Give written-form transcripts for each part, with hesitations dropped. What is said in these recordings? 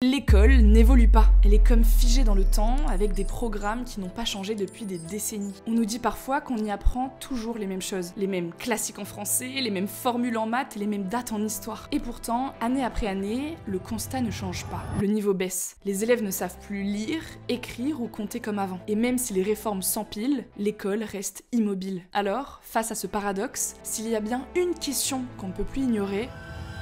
L'école n'évolue pas, elle est comme figée dans le temps avec des programmes qui n'ont pas changé depuis des décennies. On nous dit parfois qu'on y apprend toujours les mêmes choses, les mêmes classiques en français, les mêmes formules en maths et les mêmes dates en histoire. Et pourtant, année après année, le constat ne change pas. Le niveau baisse. Les élèves ne savent plus lire, écrire ou compter comme avant. Et même si les réformes s'empilent, l'école reste immobile. Alors, face à ce paradoxe, s'il y a bien une question qu'on ne peut plus ignorer,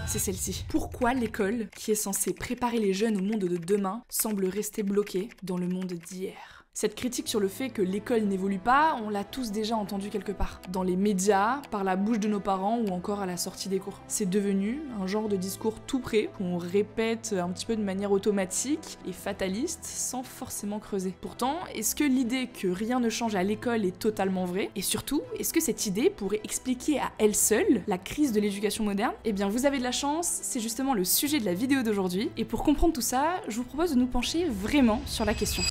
c'est celle-ci. Pourquoi l'école, qui est censée préparer les jeunes au monde de demain, semble rester bloquée dans le monde d'hier ? Cette critique sur le fait que l'école n'évolue pas, on l'a tous déjà entendu quelque part. Dans les médias, par la bouche de nos parents ou encore à la sortie des cours. C'est devenu un genre de discours tout prêt qu'on répète un petit peu de manière automatique et fataliste sans forcément creuser. Pourtant, est-ce que l'idée que rien ne change à l'école est totalement vraie ? Et surtout, est-ce que cette idée pourrait expliquer à elle seule la crise de l'éducation moderne ? Eh bien, vous avez de la chance, c'est justement le sujet de la vidéo d'aujourd'hui. Et pour comprendre tout ça, je vous propose de nous pencher vraiment sur la question.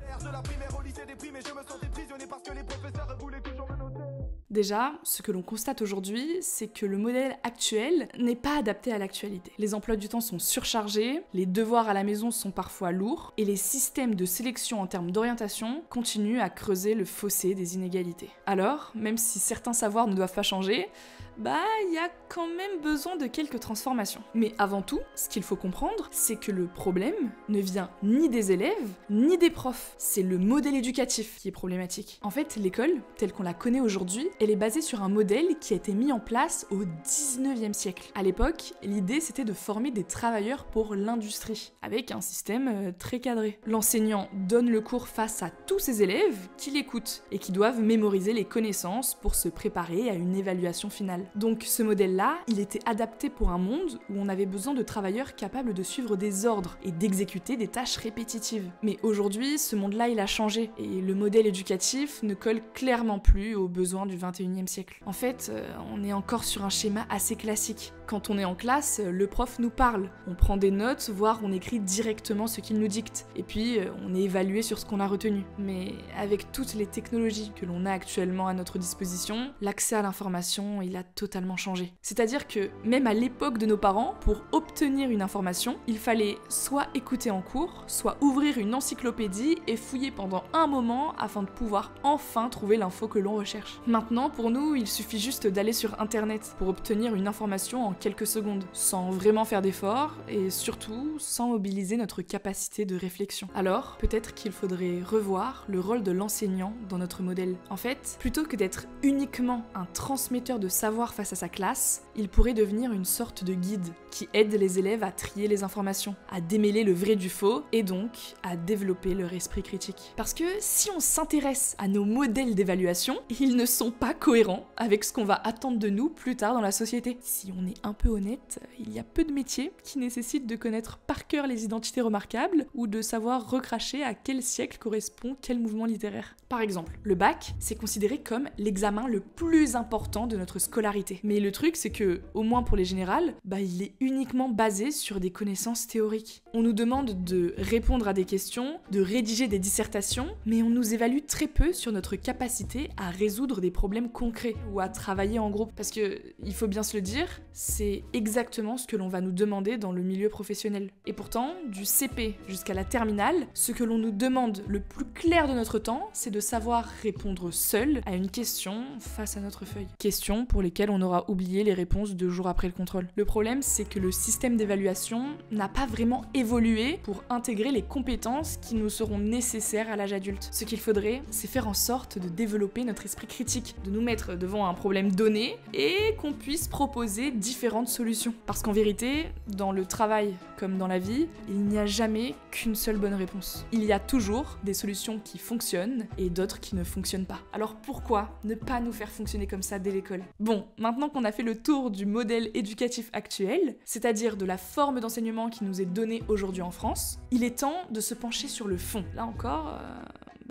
Déjà, ce que l'on constate aujourd'hui, c'est que le modèle actuel n'est pas adapté à l'actualité. Les emplois du temps sont surchargés, les devoirs à la maison sont parfois lourds, et les systèmes de sélection en termes d'orientation continuent à creuser le fossé des inégalités. Alors, même si certains savoirs ne doivent pas changer, il y a quand même besoin de quelques transformations. Mais avant tout, ce qu'il faut comprendre, c'est que le problème ne vient ni des élèves, ni des profs. C'est le modèle éducatif qui est problématique. En fait, l'école, telle qu'on la connaît aujourd'hui, elle est basée sur un modèle qui a été mis en place au 19e siècle. À l'époque, l'idée c'était de former des travailleurs pour l'industrie, avec un système très cadré. L'enseignant donne le cours face à tous ses élèves qui l'écoutent et qui doivent mémoriser les connaissances pour se préparer à une évaluation finale. Donc ce modèle-là, il était adapté pour un monde où on avait besoin de travailleurs capables de suivre des ordres et d'exécuter des tâches répétitives. Mais aujourd'hui, ce monde-là, il a changé et le modèle éducatif ne colle clairement plus aux besoins du 21e siècle. En fait, on est encore sur un schéma assez classique. Quand on est en classe, le prof nous parle, on prend des notes, voire on écrit directement ce qu'il nous dicte, et puis on est évalué sur ce qu'on a retenu. Mais avec toutes les technologies que l'on a actuellement à notre disposition, l'accès à l'information, il a totalement changé. C'est-à-dire que même à l'époque de nos parents, pour obtenir une information, il fallait soit écouter en cours, soit ouvrir une encyclopédie et fouiller pendant un moment afin de pouvoir enfin trouver l'info que l'on recherche. Maintenant, pour nous, il suffit juste d'aller sur internet pour obtenir une information en quelques secondes, sans vraiment faire d'efforts et surtout sans mobiliser notre capacité de réflexion. Alors, peut-être qu'il faudrait revoir le rôle de l'enseignant dans notre modèle. En fait, plutôt que d'être uniquement un transmetteur de savoir face à sa classe, il pourrait devenir une sorte de guide qui aide les élèves à trier les informations, à démêler le vrai du faux et donc à développer leur esprit critique. Parce que si on s'intéresse à nos modèles d'évaluation, ils ne sont pas cohérents avec ce qu'on va attendre de nous plus tard dans la société. Si on est un peu honnête, il y a peu de métiers qui nécessitent de connaître par cœur les identités remarquables ou de savoir recracher à quel siècle correspond quel mouvement littéraire. Par exemple, le bac, c'est considéré comme l'examen le plus important de notre scolarité. Mais le truc, c'est que, au moins pour les générales, il est uniquement basé sur des connaissances théoriques. On nous demande de répondre à des questions, de rédiger des dissertations, mais on nous évalue très peu sur notre capacité à résoudre des problèmes concrets ou à travailler en groupe. Parce que, il faut bien se le dire, c'est exactement ce que l'on va nous demander dans le milieu professionnel. Et pourtant, du CP jusqu'à la terminale, ce que l'on nous demande le plus clair de notre temps, c'est de savoir répondre seul à une question face à notre feuille. Questions pour lesquelles on aura oublié les réponses 2 jours après le contrôle. Le problème, c'est que le système d'évaluation n'a pas vraiment évolué pour intégrer les compétences qui nous seront nécessaires à l'âge adulte. Ce qu'il faudrait, c'est faire en sorte de développer notre esprit critique, de nous mettre devant un problème donné et qu'on puisse proposer différentes solutions. Parce qu'en vérité, dans le travail comme dans la vie, il n'y a jamais qu'une seule bonne réponse. Il y a toujours des solutions qui fonctionnent et d'autres qui ne fonctionnent pas. Alors pourquoi ne pas nous faire fonctionner comme ça dès l'école ? Bon, maintenant qu'on a fait le tour du modèle éducatif actuel, c'est-à-dire de la forme d'enseignement qui nous est donnée aujourd'hui en France, il est temps de se pencher sur le fond. Là encore,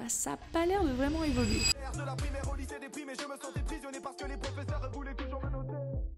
ça n'a pas l'air de vraiment évoluer.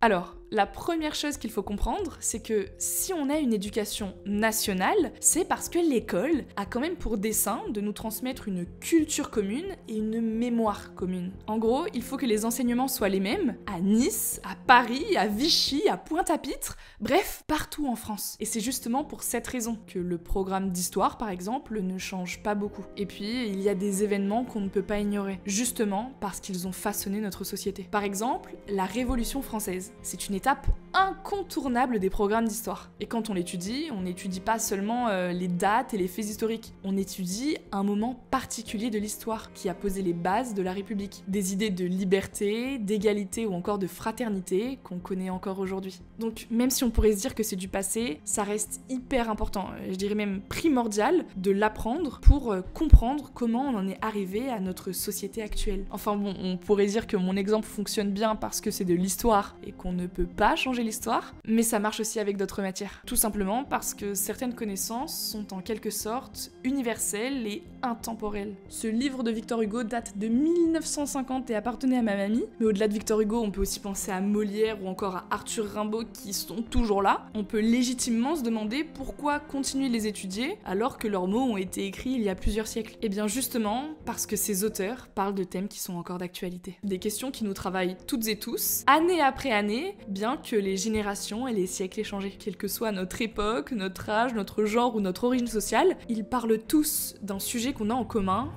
Alors, la première chose qu'il faut comprendre, c'est que si on a une éducation nationale, c'est parce que l'école a quand même pour dessein de nous transmettre une culture commune et une mémoire commune. En gros, il faut que les enseignements soient les mêmes à Nice, à Paris, à Vichy, à Pointe-à-Pitre, bref, partout en France. Et c'est justement pour cette raison que le programme d'histoire, par exemple, ne change pas beaucoup. Et puis, il y a des événements qu'on ne peut pas ignorer, justement parce qu'ils ont façonné notre société. Par exemple, la Révolution française. C'est une étape incontournable des programmes d'histoire. Et quand on n'étudie pas seulement les dates et les faits historiques, on étudie un moment particulier de l'histoire qui a posé les bases de la République. Des idées de liberté, d'égalité ou encore de fraternité qu'on connaît encore aujourd'hui. Donc même si on pourrait se dire que c'est du passé, ça reste hyper important, je dirais même primordial, de l'apprendre pour comprendre comment on en est arrivé à notre société actuelle. Enfin bon, on pourrait dire que mon exemple fonctionne bien parce que c'est de l'histoire et qu'on ne peut pas changer l'histoire, mais ça marche aussi avec d'autres matières. Tout simplement parce que certaines connaissances sont en quelque sorte universelles et intemporelles. Ce livre de Victor Hugo date de 1950 et appartenait à ma mamie, mais au-delà de Victor Hugo, on peut aussi penser à Molière ou encore à Arthur Rimbaud qui sont toujours là. On peut légitimement se demander pourquoi continuer de les étudier alors que leurs mots ont été écrits il y a plusieurs siècles. Et bien justement parce que ces auteurs parlent de thèmes qui sont encore d'actualité. Des questions qui nous travaillent toutes et tous, année après année, bien que les générations et les siècles aient changé. Quelle que soit notre époque, notre âge, notre genre ou notre origine sociale, ils parlent tous d'un sujet qu'on a en commun,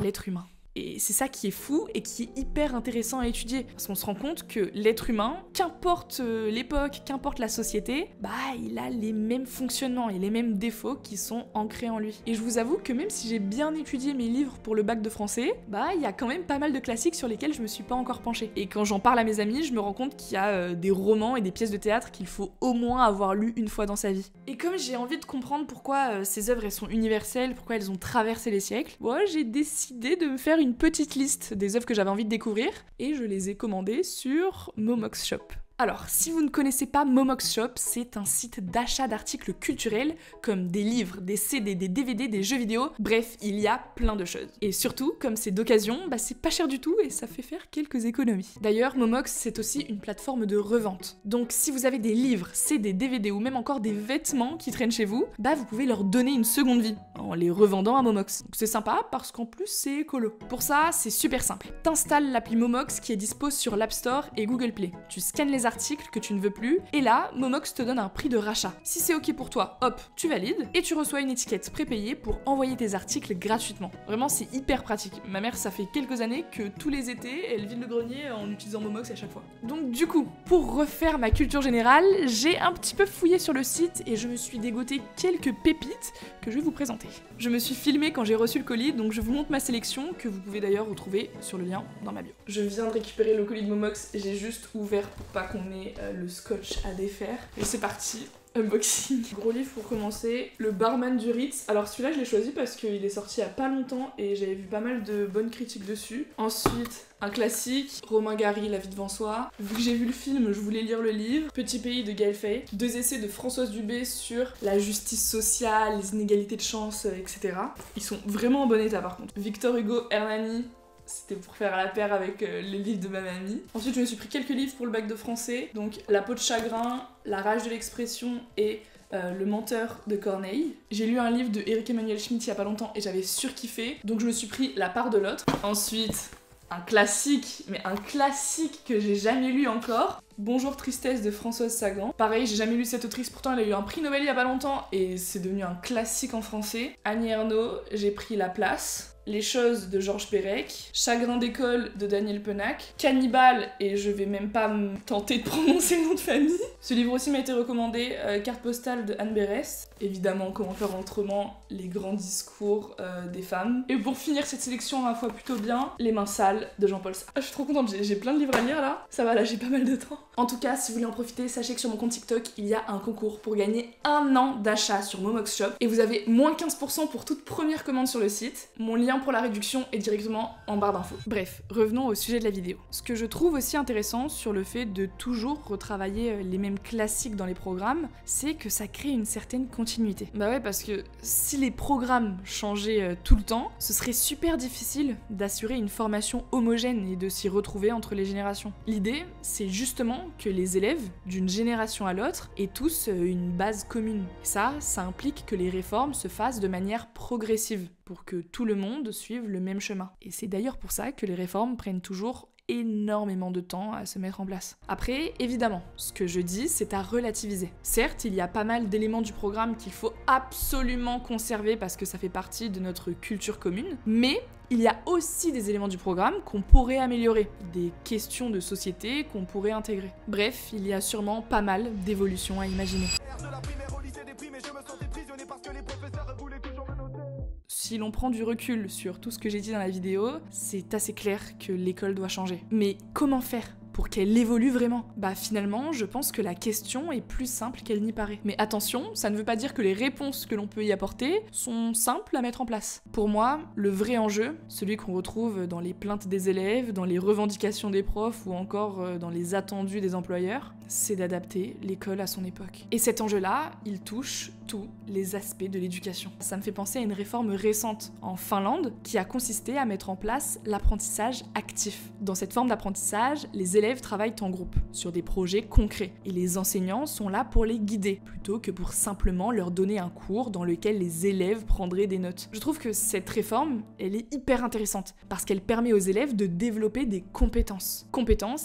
l'être humain. Et c'est ça qui est fou et qui est hyper intéressant à étudier. Parce qu'on se rend compte que l'être humain, qu'importe l'époque, qu'importe la société, il a les mêmes fonctionnements et les mêmes défauts qui sont ancrés en lui. Et je vous avoue que même si j'ai bien étudié mes livres pour le bac de français, il y a quand même pas mal de classiques sur lesquels je me suis pas encore penchée. Et quand j'en parle à mes amis, je me rends compte qu'il y a des romans et des pièces de théâtre qu'il faut au moins avoir lu une fois dans sa vie. Et comme j'ai envie de comprendre pourquoi ces œuvres elles sont universelles, pourquoi elles ont traversé les siècles, j'ai décidé de me faire une petite liste des œuvres que j'avais envie de découvrir et je les ai commandées sur Momox Shop. Alors, si vous ne connaissez pas Momox Shop, c'est un site d'achat d'articles culturels comme des livres, des CD, des DVD, des jeux vidéo, bref, il y a plein de choses. Et surtout, comme c'est d'occasion, c'est pas cher du tout et ça fait faire quelques économies. D'ailleurs, Momox, c'est aussi une plateforme de revente. Donc si vous avez des livres, CD, DVD ou même encore des vêtements qui traînent chez vous, vous pouvez leur donner une seconde vie en les revendant à Momox. Donc c'est sympa parce qu'en plus c'est écolo. Pour ça, c'est super simple. T'installes l'appli Momox qui est dispo sur l'App Store et Google Play. Tu scannes les articles que tu ne veux plus, et là, Momox te donne un prix de rachat. Si c'est ok pour toi, hop, tu valides, et tu reçois une étiquette prépayée pour envoyer tes articles gratuitement. Vraiment, c'est hyper pratique. Ma mère, ça fait quelques années que tous les étés, elle vide le grenier en utilisant Momox à chaque fois. Donc du coup, pour refaire ma culture générale, j'ai un petit peu fouillé sur le site et je me suis dégoté quelques pépites que je vais vous présenter. Je me suis filmée quand j'ai reçu le colis, donc je vous montre ma sélection, que vous pouvez d'ailleurs retrouver sur le lien dans ma bio. Je viens de récupérer le colis de Momox, j'ai juste ouvert pour pas qu'on ait le scotch à défaire. Et c'est parti, unboxing. Gros livre pour commencer, Le Barman du Ritz. Alors celui-là je l'ai choisi parce qu'il est sorti il y a pas longtemps et j'avais vu pas mal de bonnes critiques dessus. Ensuite, un classique, Romain Gary, La vie devant soi. Vu que j'ai vu le film, je voulais lire le livre. Petit pays de Gaël Faye. 2 essais de Françoise Dubé sur la justice sociale, les inégalités de chance, etc. Ils sont vraiment en bon état par contre. Victor Hugo, Hernani. C'était pour faire la paire avec les livres de ma mamie. Ensuite, je me suis pris quelques livres pour le bac de français. Donc, La peau de chagrin, La rage de l'expression et Le menteur de Corneille. J'ai lu un livre de Éric Emmanuel Schmitt il y a pas longtemps et j'avais surkiffé. Donc, je me suis pris La part de l'autre. Ensuite, un classique, mais un classique que j'ai jamais lu encore. Bonjour Tristesse de Françoise Sagan. Pareil, j'ai jamais lu cette autrice, pourtant elle a eu un prix Nobel il y a pas longtemps et c'est devenu un classique en français. Annie Ernaux, j'ai pris La place. Les choses de Georges Perec, Chagrin d'école de Daniel Pennac, Cannibale, et je vais même pas me tenter de prononcer le nom de famille. Ce livre aussi m'a été recommandé, Carte postale de Anne Berès. Évidemment, Comment faire autrement, les grands discours des femmes. Et pour finir cette sélection à la fois plutôt bien, Les mains sales de Jean-Paul Sartre. Je suis trop contente, j'ai plein de livres à lire là. Ça va, là j'ai pas mal de temps. En tout cas, si vous voulez en profiter, sachez que sur mon compte TikTok, il y a un concours pour gagner 1 an d'achat sur Momox Shop. Et vous avez moins 15% pour toute première commande sur le site. Mon lien pour la réduction est directement en barre d'infos. Bref, revenons au sujet de la vidéo. Ce que je trouve aussi intéressant sur le fait de toujours retravailler les mêmes classiques dans les programmes, c'est que ça crée une certaine continuité. Bah ouais, parce que si les programmes changeaient tout le temps, ce serait super difficile d'assurer une formation homogène et de s'y retrouver entre les générations. L'idée, c'est justement important que les élèves, d'une génération à l'autre, aient tous une base commune. Ça implique que les réformes se fassent de manière progressive, pour que tout le monde suive le même chemin. Et c'est d'ailleurs pour ça que les réformes prennent toujours énormément de temps à se mettre en place. Après, évidemment, ce que je dis, c'est à relativiser. Certes, il y a pas mal d'éléments du programme qu'il faut absolument conserver parce que ça fait partie de notre culture commune, mais il y a aussi des éléments du programme qu'on pourrait améliorer, des questions de société qu'on pourrait intégrer. Bref, il y a sûrement pas mal d'évolutions à imaginer. Si l'on prend du recul sur tout ce que j'ai dit dans la vidéo, c'est assez clair que l'école doit changer. Mais comment faire pour qu'elle évolue vraiment? Finalement, je pense que la question est plus simple qu'elle n'y paraît. Mais attention, ça ne veut pas dire que les réponses que l'on peut y apporter sont simples à mettre en place. Pour moi, le vrai enjeu, celui qu'on retrouve dans les plaintes des élèves, dans les revendications des profs ou encore dans les attendus des employeurs, c'est d'adapter l'école à son époque. Et cet enjeu-là, il touche tous les aspects de l'éducation. Ça me fait penser à une réforme récente en Finlande qui a consisté à mettre en place l'apprentissage actif. Dans cette forme d'apprentissage, les élèves travaillent en groupe sur des projets concrets et les enseignants sont là pour les guider plutôt que pour simplement leur donner un cours dans lequel les élèves prendraient des notes. Je trouve que cette réforme, elle est hyper intéressante parce qu'elle permet aux élèves de développer des compétences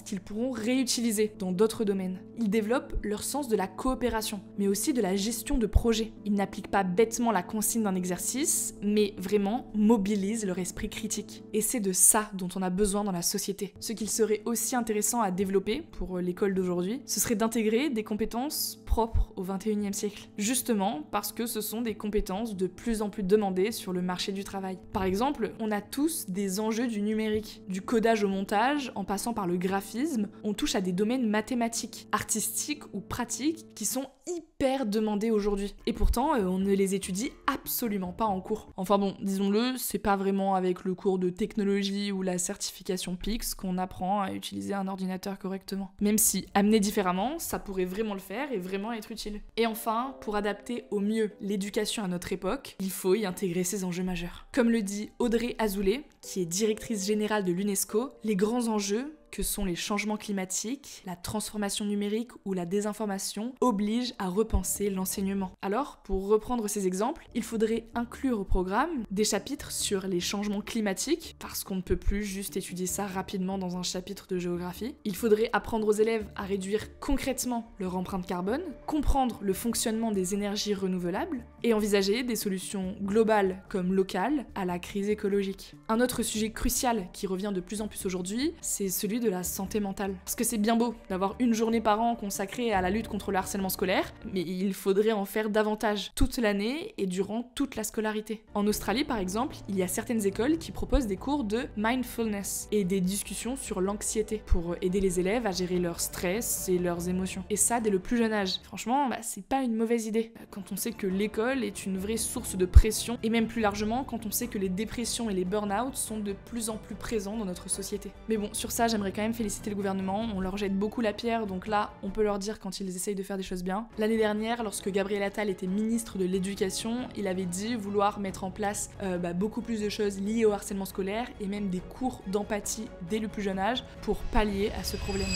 qu'ils pourront réutiliser dans d'autres domaines. Ils développent leur sens de la coopération, mais aussi de la gestion de projets. Ils n'appliquent pas bêtement la consigne d'un exercice, mais vraiment mobilisent leur esprit critique. Et c'est de ça dont on a besoin dans la société. Ce qu'il serait aussi intéressant à développer pour l'école d'aujourd'hui, ce serait d'intégrer des compétences propres au XXIe siècle. Justement parce que ce sont des compétences de plus en plus demandées sur le marché du travail. Par exemple, on a tous des enjeux du numérique, du codage au montage, en passant par le graphisme, on touche à des domaines mathématiques, artistiques ou pratiques qui sont hyper demandés aujourd'hui. Et pourtant, on ne les étudie absolument pas en cours. Enfin bon, disons-le, c'est pas vraiment avec le cours de technologie ou la certification PIX qu'on apprend à utiliser un ordinateur correctement. Même si, amené différemment, ça pourrait vraiment le faire et vraiment être utile. Et enfin, pour adapter au mieux l'éducation à notre époque, il faut y intégrer ces enjeux majeurs. Comme le dit Audrey Azoulay, qui est directrice générale de l'UNESCO, les grands enjeux que sont les changements climatiques, la transformation numérique ou la désinformation, obligent à repenser l'enseignement. Alors, pour reprendre ces exemples, il faudrait inclure au programme des chapitres sur les changements climatiques, parce qu'on ne peut plus juste étudier ça rapidement dans un chapitre de géographie. Il faudrait apprendre aux élèves à réduire concrètement leur empreinte carbone, comprendre le fonctionnement des énergies renouvelables et envisager des solutions globales comme locales à la crise écologique. Un autre sujet crucial qui revient de plus en plus aujourd'hui, c'est celui de la santé mentale. Parce que c'est bien beau d'avoir une journée par an consacrée à la lutte contre le harcèlement scolaire, mais il faudrait en faire davantage toute l'année et durant toute la scolarité. En Australie, par exemple, il y a certaines écoles qui proposent des cours de mindfulness et des discussions sur l'anxiété pour aider les élèves à gérer leur stress et leurs émotions. Et ça, dès le plus jeune âge. Franchement, c'est pas une mauvaise idée. Quand on sait que l'école est une vraie source de pression, et même plus largement quand on sait que les dépressions et les burn-out sont de plus en plus présents dans notre société. Mais bon, sur ça, j'aimerais quand même féliciter le gouvernement, on leur jette beaucoup la pierre, donc là, on peut leur dire quand ils essayent de faire des choses bien. L'année dernière, lorsque Gabriel Attal était ministre de l'Éducation, il avait dit vouloir mettre en place beaucoup plus de choses liées au harcèlement scolaire et même des cours d'empathie dès le plus jeune âge pour pallier à ce problème.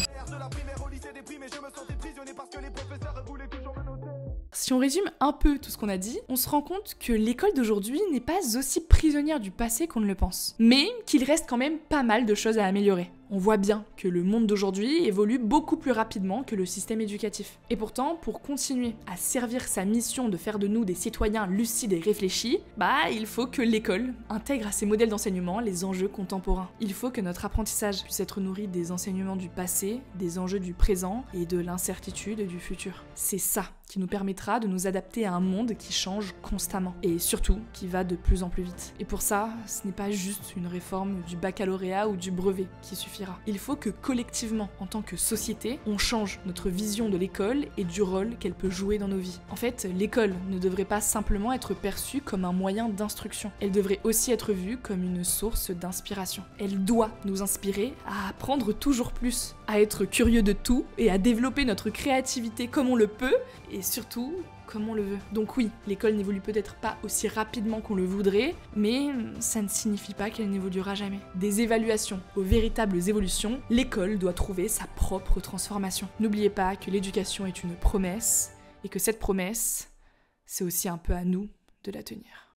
Si on résume un peu tout ce qu'on a dit, on se rend compte que l'école d'aujourd'hui n'est pas aussi prisonnière du passé qu'on ne le pense, mais qu'il reste quand même pas mal de choses à améliorer. On voit bien que le monde d'aujourd'hui évolue beaucoup plus rapidement que le système éducatif. Et pourtant, pour continuer à servir sa mission de faire de nous des citoyens lucides et réfléchis, il faut que l'école intègre à ses modèles d'enseignement les enjeux contemporains. Il faut que notre apprentissage puisse être nourri des enseignements du passé, des enjeux du présent et de l'incertitude du futur. C'est ça qui nous permettra de nous adapter à un monde qui change constamment et surtout qui va de plus en plus vite. Et pour ça, ce n'est pas juste une réforme du baccalauréat ou du brevet qui suffira. Il faut que collectivement, en tant que société, on change notre vision de l'école et du rôle qu'elle peut jouer dans nos vies. En fait, l'école ne devrait pas simplement être perçue comme un moyen d'instruction. Elle devrait aussi être vue comme une source d'inspiration. Elle doit nous inspirer à apprendre toujours plus, à être curieux de tout et à développer notre créativité comme on le peut et surtout comme on le veut. Donc oui, l'école n'évolue peut-être pas aussi rapidement qu'on le voudrait, mais ça ne signifie pas qu'elle n'évoluera jamais. Des évaluations aux véritables évolutions, l'école doit trouver sa propre transformation. N'oubliez pas que l'éducation est une promesse, et que cette promesse, c'est aussi un peu à nous de la tenir.